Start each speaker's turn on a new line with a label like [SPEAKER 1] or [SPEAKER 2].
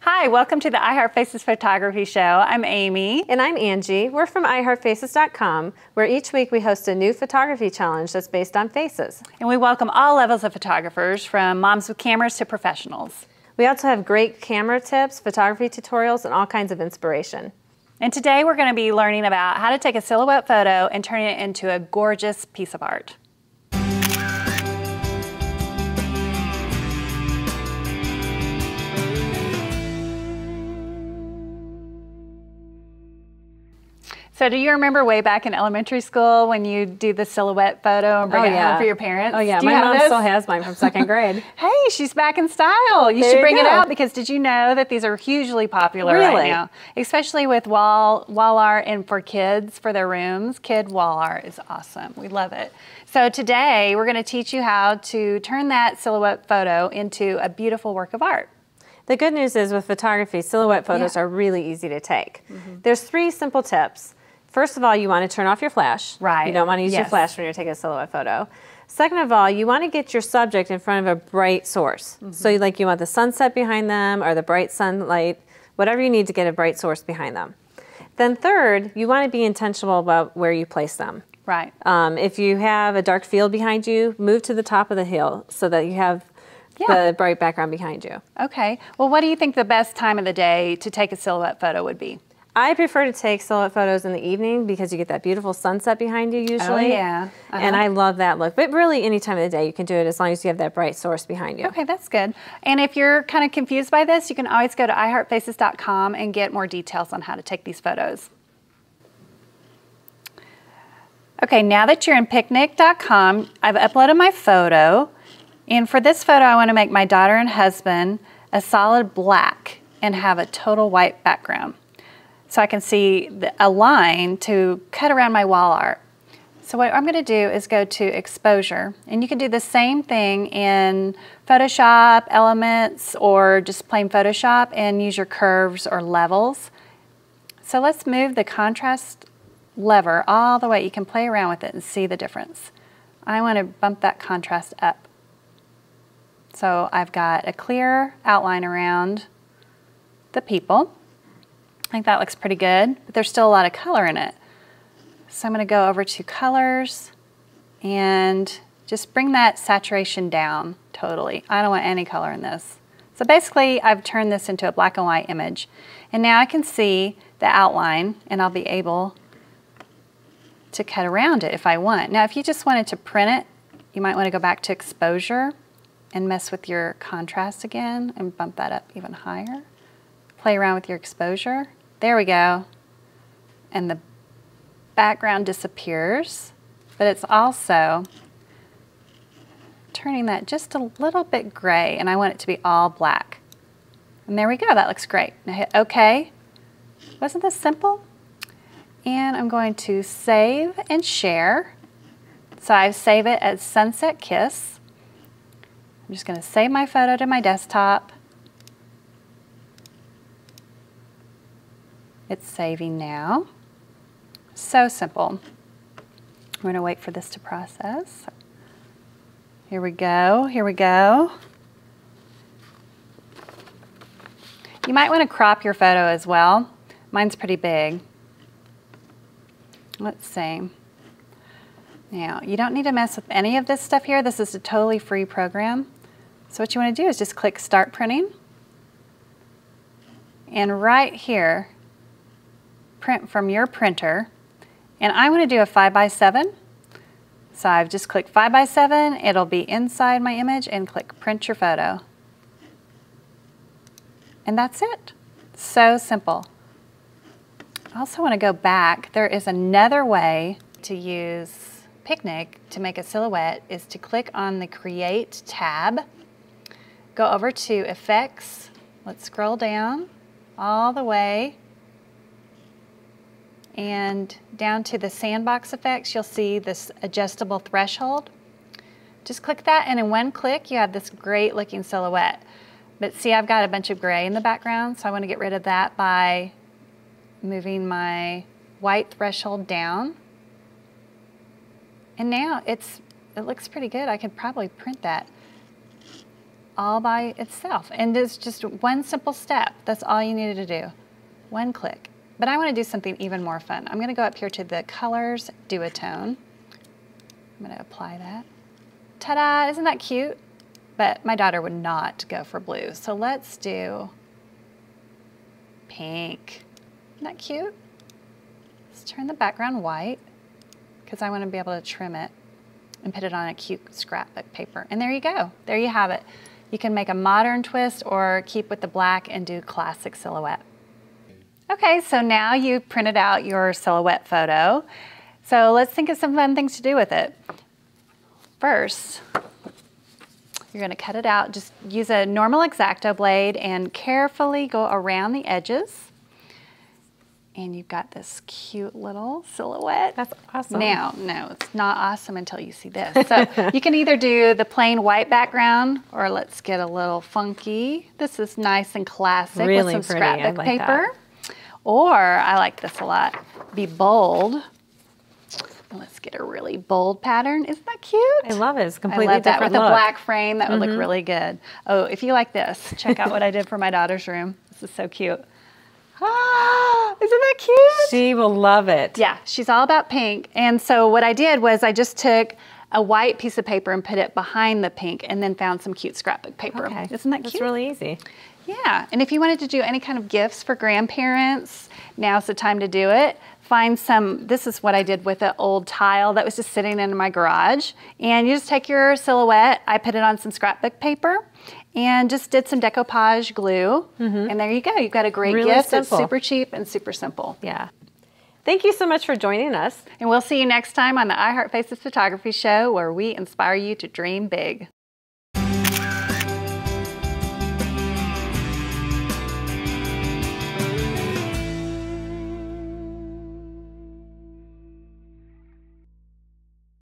[SPEAKER 1] Hi, welcome to the I Heart Faces Photography Show. I'm Amy.
[SPEAKER 2] And I'm Angie. We're from iHeartFaces.com, where each week we host a new photography challenge that's based on faces.
[SPEAKER 1] And we welcome all levels of photographers, from moms with cameras to professionals.
[SPEAKER 2] We also have great camera tips, photography tutorials, and all kinds of inspiration.
[SPEAKER 1] And today we're going to be learning about how to take a silhouette photo and turn it into a gorgeous piece of art. So do you remember way back in elementary school when you do the silhouette photo and bring it home for your parents?
[SPEAKER 2] Oh yeah,
[SPEAKER 1] do you
[SPEAKER 2] my
[SPEAKER 1] have
[SPEAKER 2] mom
[SPEAKER 1] this?
[SPEAKER 2] still has mine from second grade.
[SPEAKER 1] Hey, she's back in style. You should bring it out, because did you know that these are hugely popular right now? Especially with wall art and for kids, for their rooms. Kid wall art is awesome. We love it. So today we're going to teach you how to turn that silhouette photo into a beautiful work of art.
[SPEAKER 2] The good news is with photography, silhouette photos are really easy to take. There's 3 simple tips. First of all, you want to turn off your flash.
[SPEAKER 1] Right.
[SPEAKER 2] You don't want to use your flash when you're taking a silhouette photo. Second of all, you want to get your subject in front of a bright source. So you want the sunset behind them or the bright sunlight, whatever you need to get a bright source behind them. Then third, you want to be intentional about where you place them.
[SPEAKER 1] Right.
[SPEAKER 2] If you have a dark field behind you, move to the top of the hill so that you have the bright background behind you. Okay.
[SPEAKER 1] Well, what do you think the best time of the day to take a silhouette photo would be?
[SPEAKER 2] I prefer to take silhouette photos in the evening because you get that beautiful sunset behind you usually.
[SPEAKER 1] Oh, yeah.
[SPEAKER 2] And I love that look. But really, any time of the day, you can do it as long as you have that bright source behind you.
[SPEAKER 1] Okay, that's good. And if you're kind of confused by this, you can always go to iHeartFaces.com and get more details on how to take these photos. Okay, now that you're in picnic.com, I've uploaded my photo. And for this photo, I want to make my daughter and husband a solid black and have a total white background, so I can see a line to cut around my wall art. So what I'm going to do is go to exposure, and you can do the same thing in Photoshop, Elements, or just plain Photoshop and use your curves or levels. So let's move the contrast lever all the way. You can play around with it and see the difference. I want to bump that contrast up. So I've got a clear outline around the people. I think that looks pretty good, but there's still a lot of color in it. So I'm going to go over to colors and just bring that saturation down totally. I don't want any color in this. So basically, I've turned this into a black and white image. And now I can see the outline, and I'll be able to cut around it if I want. Now, if you just wanted to print it, you might want to go back to exposure and mess with your contrast again and bump that up even higher. Play around with your exposure. There we go. And the background disappears, but it's also turning that just a little bit gray, and I want it to be all black. And there we go, that looks great. Now hit OK. Wasn't this simple? And I'm going to save and share. So I save it as Sunset Kiss. I'm just going to save my photo to my desktop. It's saving now. So simple. I'm going to wait for this to process. Here we go, here we go. You might want to crop your photo as well. Mine's pretty big. Let's see. Now, you don't need to mess with any of this stuff here. This is a totally free program. So what you want to do is just click Start Printing. And right here, print from your printer, and I want to do a 5x7. So I've just clicked 5x7. It'll be inside my image, and click Print Your Photo. And that's it. So simple. I also want to go back. There is another way to use Picnic to make a silhouette, is to click on the Create tab, go over to Effects. Let's scroll down all the way and down to the sandbox effects. You'll see this adjustable threshold. Just click that, and in one click you have this great looking silhouette. But see, I've got a bunch of gray in the background, so I want to get rid of that by moving my white threshold down. And now it looks pretty good. I could probably print that. all by itself. And it's just one simple step. That's all you needed to do. One click. But I want to do something even more fun. I'm going to go up here to the Colors Duotone. I'm going to apply that. Ta-da! Isn't that cute? But my daughter would not go for blue. So let's do pink. Isn't that cute? Let's turn the background white because I want to be able to trim it and put it on a cute scrapbook paper. And there you go. There you have it. You can make a modern twist or keep with the black and do classic silhouette. Okay, so now you've printed out your silhouette photo. So let's think of some fun things to do with it. First, you're going to cut it out. Just use a normal X-Acto blade and carefully go around the edges. And you've got this cute little silhouette.
[SPEAKER 2] That's awesome.
[SPEAKER 1] Now, no, it's not awesome until you see this. So you can either do the plain white background, or let's get a little funky. This is nice and classic
[SPEAKER 2] Really
[SPEAKER 1] with some
[SPEAKER 2] pretty.
[SPEAKER 1] scrapbook
[SPEAKER 2] I like
[SPEAKER 1] paper. Or, I like this a lot, be bold. Let's get a really bold pattern. Isn't that cute?
[SPEAKER 2] I love it. It's a completely
[SPEAKER 1] I love that
[SPEAKER 2] different
[SPEAKER 1] with
[SPEAKER 2] look.
[SPEAKER 1] a black frame. That would look really good. Oh, if you like this, check out what I did for my daughter's room. This is so cute. Ah, isn't that cute?
[SPEAKER 2] She will love it.
[SPEAKER 1] Yeah, she's all about pink. And so what I did was I just took a white piece of paper and put it behind the pink and then found some cute scrapbook paper.
[SPEAKER 2] Okay.
[SPEAKER 1] Isn't that cute?
[SPEAKER 2] That's really easy.
[SPEAKER 1] Yeah, and if you wanted to do any kind of gifts for grandparents, now's the time to do it. Find some, this is what I did with an old tile that was just sitting in my garage. And you just take your silhouette, I put it on some scrapbook paper, and just did some decoupage glue. And there you go, you've got a great
[SPEAKER 2] Really
[SPEAKER 1] gift.
[SPEAKER 2] simple.
[SPEAKER 1] It's super cheap and super simple.
[SPEAKER 2] Yeah. Thank you so much for joining us.
[SPEAKER 1] And we'll see you next time on the I Heart Faces Photography Show, where we inspire you to dream big.